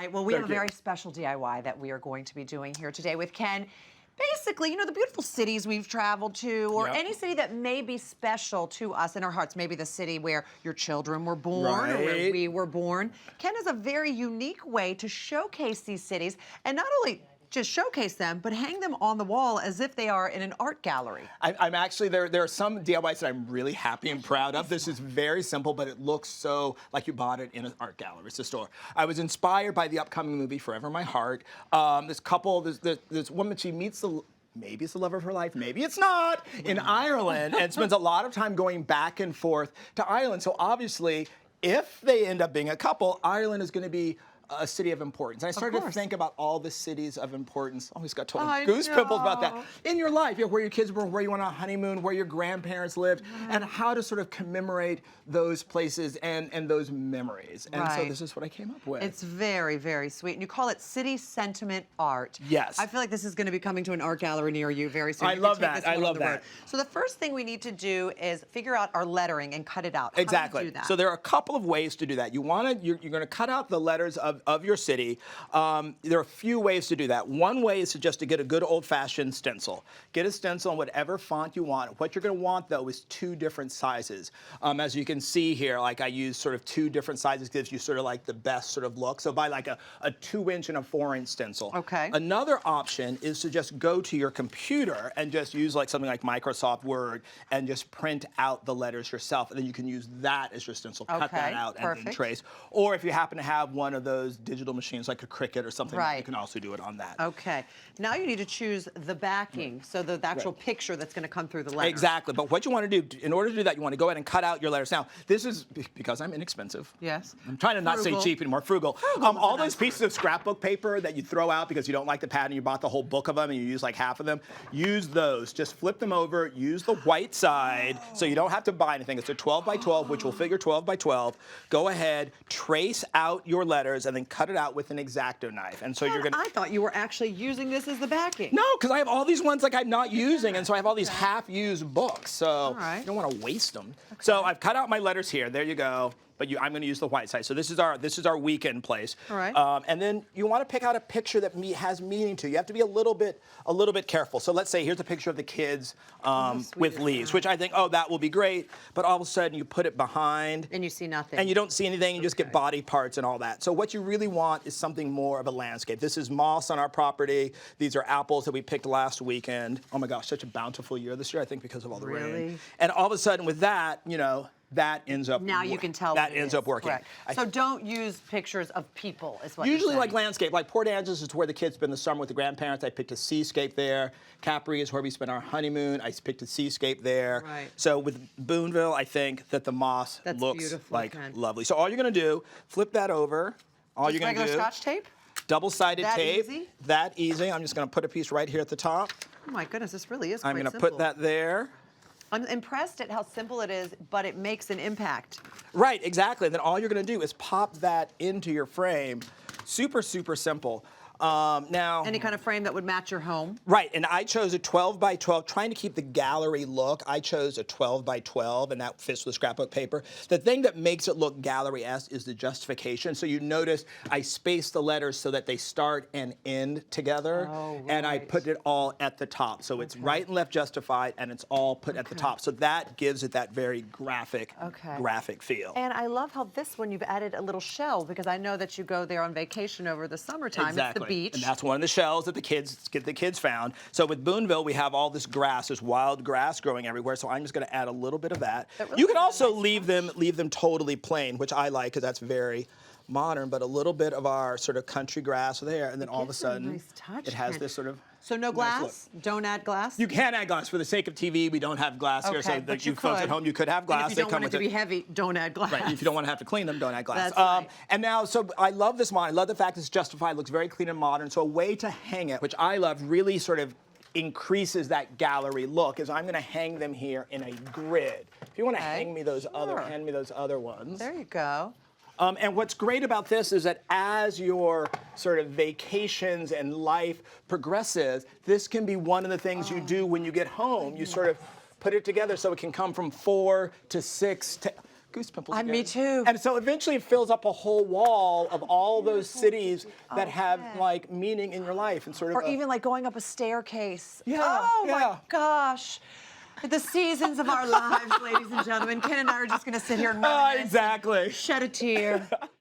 right, well, we have a very special DIY that we are going to be doing here today with Ken. Basically, you know, the beautiful cities we've traveled to, or any city that may be special to us in our hearts, maybe the city where your children were born or where we were born. Ken has a very unique way to showcase these cities, and not only just showcase them, but hang them on the wall as if they are in an art gallery. I'm actually, there are some DIYs that I'm really happy and proud of. This is very simple, but it looks so like you bought it in an art gallery. It's a store. I was inspired by the upcoming movie Forever My Heart. This couple, this woman, she meets maybe it's the love of her life, maybe it's not, in Ireland, and spends a lot of time going back and forth to Ireland. So obviously, if they end up being a couple, Ireland is going to be a city of importance. And I started to think about all the cities of importance. Always got totally goose pimples about that. In your life, where your kids were, where you went on a honeymoon, where your grandparents lived, and how to sort of commemorate those places and those memories. And so this is what I came up with. It's very, very sweet. And you call it city sentiment art. Yes. I feel like this is going to be coming to an art gallery near you very soon. I love that. I love that. So the first thing we need to do is figure out our lettering and cut it out. Exactly. How do you do that? So there are a couple of ways to do that. You're going to cut out the letters of your city. There are a few ways to do that. One way is to get a good old-fashioned stencil. Get a stencil in whatever font you want. What you're going to want, though, is 2 different sizes. As you can see here, like I use sort of 2 different sizes, gives you sort of like the best sort of look. So buy like a 2-inch and a 4-inch stencil. Okay. Another option is to just go to your computer and just use like something like Microsoft Word and just print out the letters yourself, and then you can use that as your stencil. Cut that out and then trace. Or if you happen to have one of those digital machines like a Cricut or something, you can also do it on that. Okay. Now you need to choose the backing, so the actual picture that's going to come through the letters. Exactly. But what you want to do, in order to do that, you want to go ahead and cut out your letters. Now, this is because I'm inexpensive. Yes. I'm trying to not say cheap anymore. Frugal. All those pieces of scrapbook paper that you throw out because you don't like the pattern, you bought the whole book of them and you use like half of them, use those. Just flip them over. Use the white side so you don't have to buy anything. It's a 12 by 12, which will figure 12 by 12. Go ahead, trace out your letters, and then cut it out with an X-Acto knife. And so you're going to... I thought you were actually using this as the backing. No, because I have all these ones like I'm not using, and so I have all these half-used books. So you don't want to waste them. So I've cut out my letters here. There you go. But I'm going to use the white side. So this is our weekend place. All right. And then you want to pick out a picture that has meaning to you. You have to be a little bit careful. So let's say here's a picture of the kids with leaves, which I think, that will be great. But all of a sudden you put it behind. And you see nothing. And you don't see anything. You just get body parts and all that. So what you really want is something more of a landscape. This is moss on our property. These are apples that we picked last weekend. Oh my gosh, such a bountiful year this year, I think, because of all the rain. And all of a sudden with that, that ends up you can tell that ends up working. Correct. So don't use pictures of people is what usually you're like landscape. Like Port Angeles is where the kids spend the summer with the grandparents. I picked a seascape there. Capri is where we spent our honeymoon. I picked a seascape there. Right. So with Boonville, I think that the moss looks like lovely. So all you're going to do, flip that over. All you're going to do, regular Scotch tape? Double-sided tape. Easy? That easy. I'm just going to put a piece right here at the top. Oh my goodness, this really is quite I'm going to simple. put that there. I'm impressed at how simple it is, but it makes an impact. Right, exactly. And then all you're going to do is pop that into your frame. Super, super simple. Now, any kind of frame that would match your home. Right, and I chose a 12 by 12, trying to keep the gallery look. I chose a 12 by 12, and that fits with scrapbook paper. The thing that makes it look gallery-esque is the justification. So you notice I spaced the letters so that they start and end together, and I put it all at the top. So it's right and left justified, and it's all put at the top. So that gives it that very graphic feel. And I love how this one you've added a little shell, because I know that you go there on vacation over the summertime. Exactly. It's the beach. And that's one of the shells that the kids found. So with Boonville, we have all this grass, this wild grass growing everywhere. So I'm just going to add a little bit of that. You can also leave them totally plain, which I like because that's very modern. But a little bit of our sort of country grass there, and then all of a sudden it has this sort of. So no glass? Don't add glass? You can add glass. For the sake of TV, we don't have glass here. So that you folks at home, you could have glass. And if you don't want it to be heavy, don't add glass. Right. If you don't want to have to clean them, don't add glass. That's right. And now, so I love this model. I love the fact it's justified. It looks very clean and modern. So a way to hang it, which I love, really sort of increases that gallery look, is I'm going to hang them here in a grid. If you want to hand me those other ones. There you go. And what's great about this is that as your sort of vacations and life progresses, this can be one of the things you do when you get home. You sort of put it together so it can come from 4 to 6 to goose pimples again. Me too. And so eventually it fills up a whole wall of all those cities that have like meaning in your life and sort of. Or even like going up a staircase. Yeah, Oh yeah. my gosh. The seasons of our lives, ladies and gentlemen. Ken and I are just going to sit here and Exactly. shed a tear.